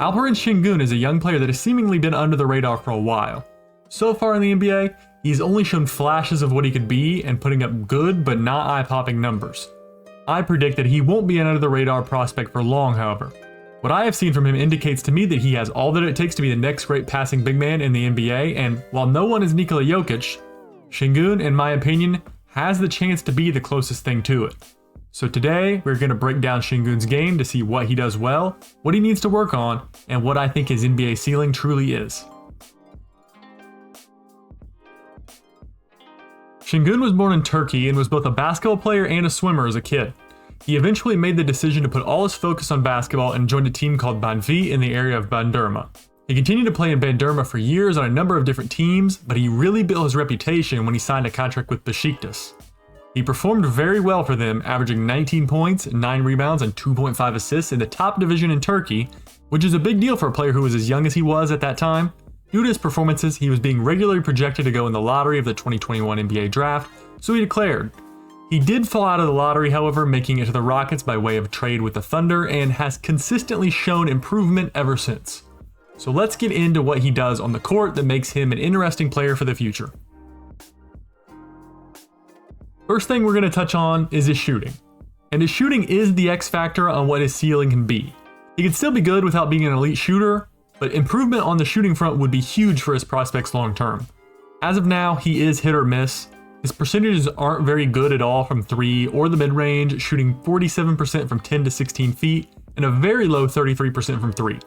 Alperen Sengun is a young player that has seemingly been under the radar for a while. So far in the NBA, he's only shown flashes of what he could be and putting up good but not eye-popping numbers. I predict that he won't be an under-the-radar prospect for long, however. What I have seen from him indicates to me that he has all that it takes to be the next great passing big man in the NBA, and while no one is Nikola Jokic, Sengun, in my opinion, has the chance to be the closest thing to it. So today, we're going to break down Sengun's game to see what he does well, what he needs to work on, and what I think his NBA ceiling truly is. Sengun was born in Turkey and was both a basketball player and a swimmer as a kid. He eventually made the decision to put all his focus on basketball and joined a team called Banvit in the area of Bandırma. He continued to play in Bandırma for years on a number of different teams, but he really built his reputation when he signed a contract with Besiktas. He performed very well for them, averaging 19 points, 9 rebounds, and 2.5 assists in the top division in Turkey, which is a big deal for a player who was as young as he was at that time. Due to his performances, he was being regularly projected to go in the lottery of the 2021 NBA draft, so he declared. He did fall out of the lottery, however, making it to the Rockets by way of trade with the Thunder, and has consistently shown improvement ever since. So let's get into what he does on the court that makes him an interesting player for the future. First thing we're going to touch on is his shooting. And his shooting is the X factor on what his ceiling can be. He can still be good without being an elite shooter, but improvement on the shooting front would be huge for his prospects long term. As of now, he is hit or miss. His percentages aren't very good at all from 3 or the mid-range, shooting 47% from 10 to 16 feet and a very low 33% from 3.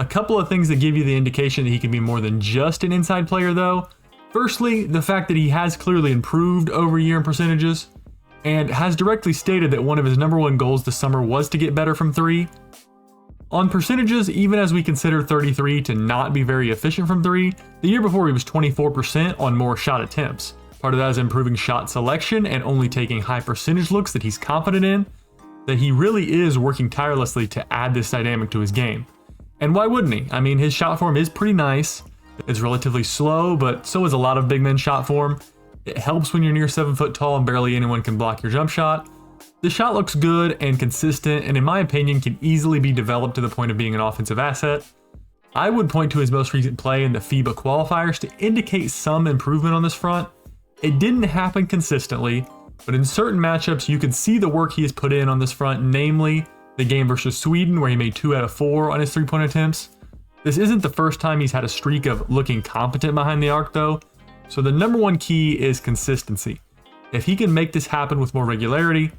A couple of things that give you the indication that he can be more than just an inside player though. Firstly, the fact that he has clearly improved over a year in percentages, and has directly stated that one of his number one goals this summer was to get better from 3. On percentages, even as we consider 33 to not be very efficient from 3, the year before he was 24% on more shot attempts. Part of that is improving shot selection and only taking high percentage looks that he's confident in, that he really is working tirelessly to add this dynamic to his game. And why wouldn't he? I mean, his shot form is pretty nice. It's relatively slow, but so is a lot of big men shot form. It helps when you're near 7 foot tall and barely anyone can block your jump shot. The shot looks good and consistent, and in my opinion can easily be developed to the point of being an offensive asset. I would point to his most recent play in the FIBA qualifiers to indicate some improvement on this front. It didn't happen consistently, but in certain matchups you can see the work he has put in on this front, namely the game versus Sweden where he made 2 out of 4 on his 3-point attempts. This isn't the first time he's had a streak of looking competent behind the arc though, so the number one key is consistency. If he can make this happen with more regularity,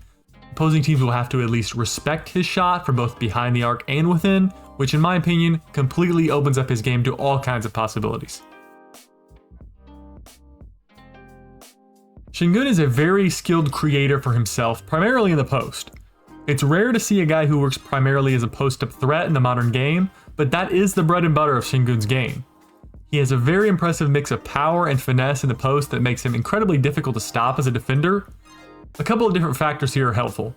opposing teams will have to at least respect his shot from both behind the arc and within, which in my opinion completely opens up his game to all kinds of possibilities. Sengun is a very skilled creator for himself, primarily in the post. It's rare to see a guy who works primarily as a post-up threat in the modern game, but that is the bread and butter of Sengun's game. He has a very impressive mix of power and finesse in the post that makes him incredibly difficult to stop as a defender. A couple of different factors here are helpful.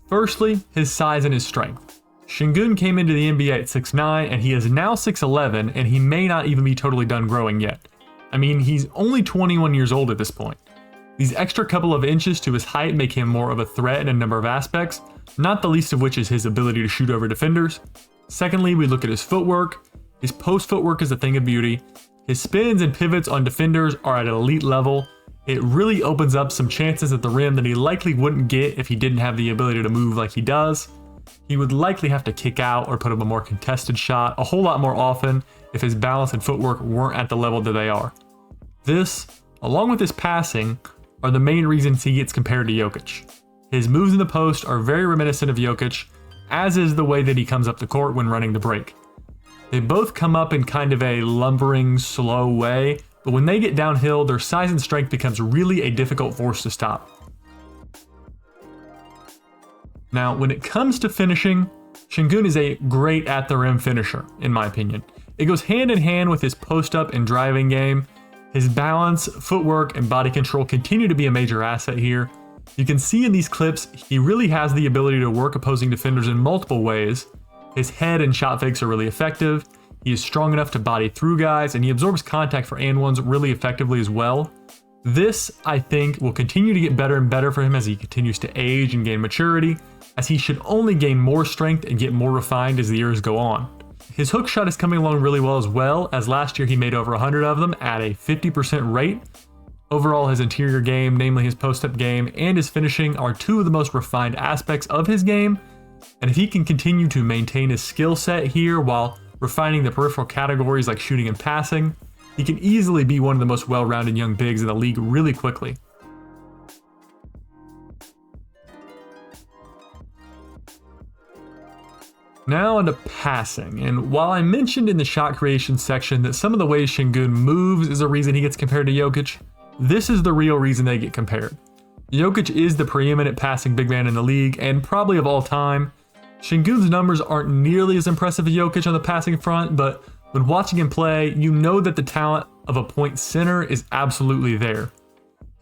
Firstly, his size and his strength. Sengun came into the NBA at 6'9", and he is now 6'11", and he may not even be totally done growing yet. I mean, he's only 21 years old at this point. These extra couple of inches to his height make him more of a threat in a number of aspects, not the least of which is his ability to shoot over defenders. Secondly, we look at his footwork. His post footwork is a thing of beauty. His spins and pivots on defenders are at an elite level. It really opens up some chances at the rim that he likely wouldn't get if he didn't have the ability to move like he does. He would likely have to kick out or put up a more contested shot a whole lot more often if his balance and footwork weren't at the level that they are. This, along with his passing, are the main reasons he gets compared to Jokic. His moves in the post are very reminiscent of Jokic, as is the way that he comes up the court when running the break. They both come up in kind of a lumbering, slow way, but when they get downhill, their size and strength becomes really a difficult force to stop. Now, when it comes to finishing, Sengun is a great at the rim finisher, in my opinion. It goes hand in hand with his post-up and driving game. His balance, footwork, and body control continue to be a major asset here. You can see in these clips, he really has the ability to work opposing defenders in multiple ways. His head and shot fakes are really effective. He is strong enough to body through guys, and he absorbs contact for and ones really effectively as well. This, I think, will continue to get better and better for him as he continues to age and gain maturity, as he should only gain more strength and get more refined as the years go on. his hook shot is coming along really well, as last year he made over 100 of them at a 50% rate. Overall, his interior game, namely his post-up game and his finishing, are two of the most refined aspects of his game. And if he can continue to maintain his skill set here while refining the peripheral categories like shooting and passing, he can easily be one of the most well-rounded young bigs in the league really quickly. Now onto passing, and while I mentioned in the shot creation section that some of the ways Sengun moves is a reason he gets compared to Jokic, this is the real reason they get compared. Jokic is the preeminent passing big man in the league, and probably of all time. Sengun's numbers aren't nearly as impressive as Jokic on the passing front, but when watching him play, you know that the talent of a point center is absolutely there.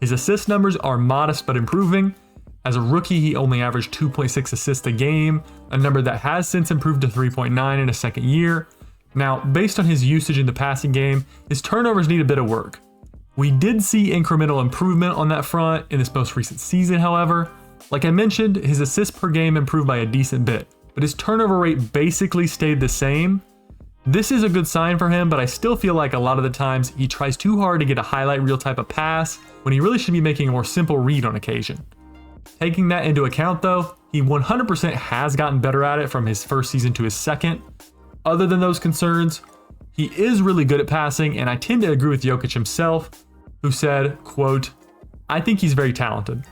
His assist numbers are modest but improving. As a rookie, he only averaged 2.6 assists a game, a number that has since improved to 3.9 in a second year. Now, based on his usage in the passing game, his turnovers need a bit of work. We did see incremental improvement on that front in this most recent season, however. Like I mentioned, his assists per game improved by a decent bit, but his turnover rate basically stayed the same. This is a good sign for him, but I still feel like a lot of the times he tries too hard to get a highlight reel type of pass when he really should be making a more simple read on occasion. Taking that into account though, he 100% has gotten better at it from his first season to his second. Other than those concerns, he is really good at passing, and I tend to agree with Jokic himself, who said, quote, "I think he's very talented.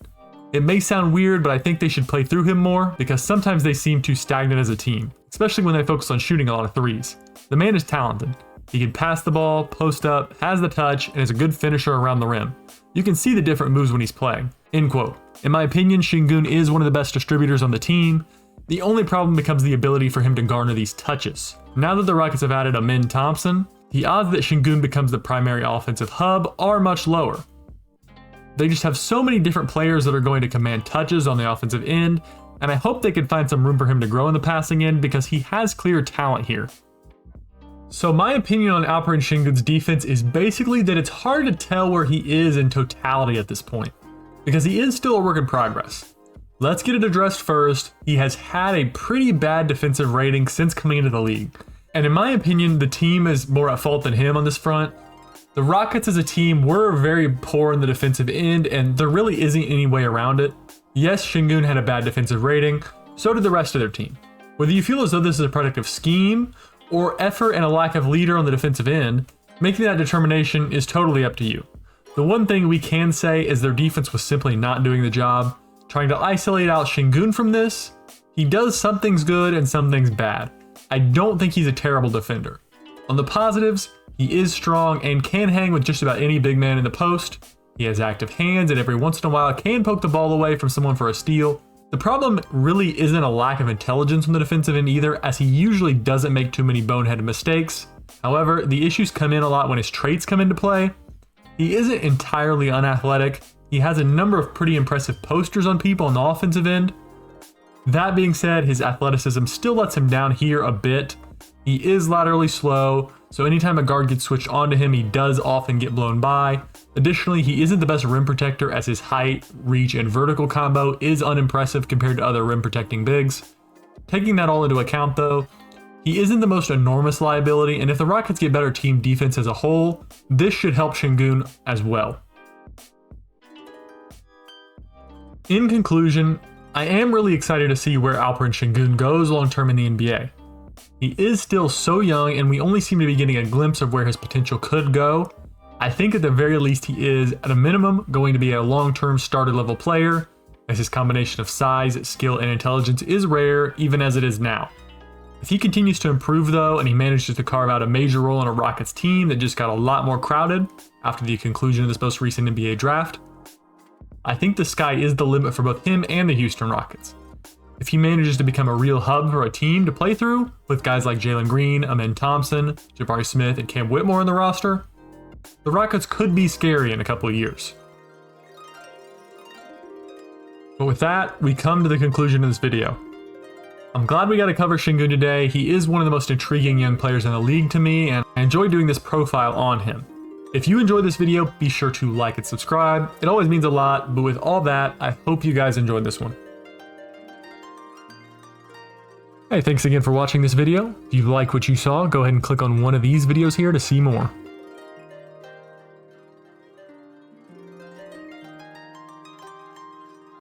It may sound weird, but I think they should play through him more because sometimes they seem too stagnant as a team, especially when they focus on shooting a lot of threes. The man is talented. He can pass the ball, post up, has the touch, and is a good finisher around the rim. You can see the different moves when he's playing." End quote. In my opinion, Sengun is one of the best distributors on the team. The only problem becomes the ability for him to garner these touches. Now that the Rockets have added Amin Thompson, the odds that Sengun becomes the primary offensive hub are much lower. They just have so many different players that are going to command touches on the offensive end, and I hope they can find some room for him to grow in the passing end because he has clear talent here. So my opinion on Alperen Sengun's defense is basically that it's hard to tell where he is in totality at this point, because he is still a work in progress. Let's get it addressed first. He has had a pretty bad defensive rating since coming into the league, and in my opinion, the team is more at fault than him on this front. The Rockets as a team were very poor in the defensive end, and there really isn't any way around it. Yes, Sengun had a bad defensive rating, so did the rest of their team. Whether you feel as though this is a product of scheme or effort and a lack of leader on the defensive end, making that determination is totally up to you. The one thing we can say is their defense was simply not doing the job. Trying to isolate out Sengun from this, he does some things good and some things bad. I don't think he's a terrible defender. On the positives, he is strong and can hang with just about any big man in the post. He has active hands and every once in a while can poke the ball away from someone for a steal. The problem really isn't a lack of intelligence on the defensive end either, as he usually doesn't make too many boneheaded mistakes. However, the issues come in a lot when his traits come into play. He isn't entirely unathletic. He has a number of pretty impressive posters on people on the offensive end. That being said, his athleticism still lets him down here a bit. He is laterally slow, so anytime a guard gets switched onto him, he does often get blown by. Additionally, he isn't the best rim protector, as his height, reach, and vertical combo is unimpressive compared to other rim protecting bigs. Taking that all into account though, he isn't the most enormous liability, and if the Rockets get better team defense as a whole, this should help Sengun as well. In conclusion, I am really excited to see where Alperen Sengun goes long term in the NBA. He is still so young, and we only seem to be getting a glimpse of where his potential could go. I think at the very least he is, at a minimum, going to be a long-term starter level player, as his combination of size, skill, and intelligence is rare, even as it is now. If he continues to improve though, and he manages to carve out a major role in a Rockets team that just got a lot more crowded after the conclusion of this most recent NBA draft, I think the sky is the limit for both him and the Houston Rockets. If he manages to become a real hub for a team to play through, with guys like Jalen Green, Amin Thompson, Jabari Smith, and Cam Whitmore in the roster, the Rockets could be scary in a couple of years. But with that, we come to the conclusion of this video. I'm glad we got to cover Sengun today. He is one of the most intriguing young players in the league to me, and I enjoy doing this profile on him. If you enjoyed this video, be sure to like and subscribe. It always means a lot, but with all that, I hope you guys enjoyed this one. Hey, thanks again for watching this video. If you like what you saw, go ahead and click on one of these videos here to see more.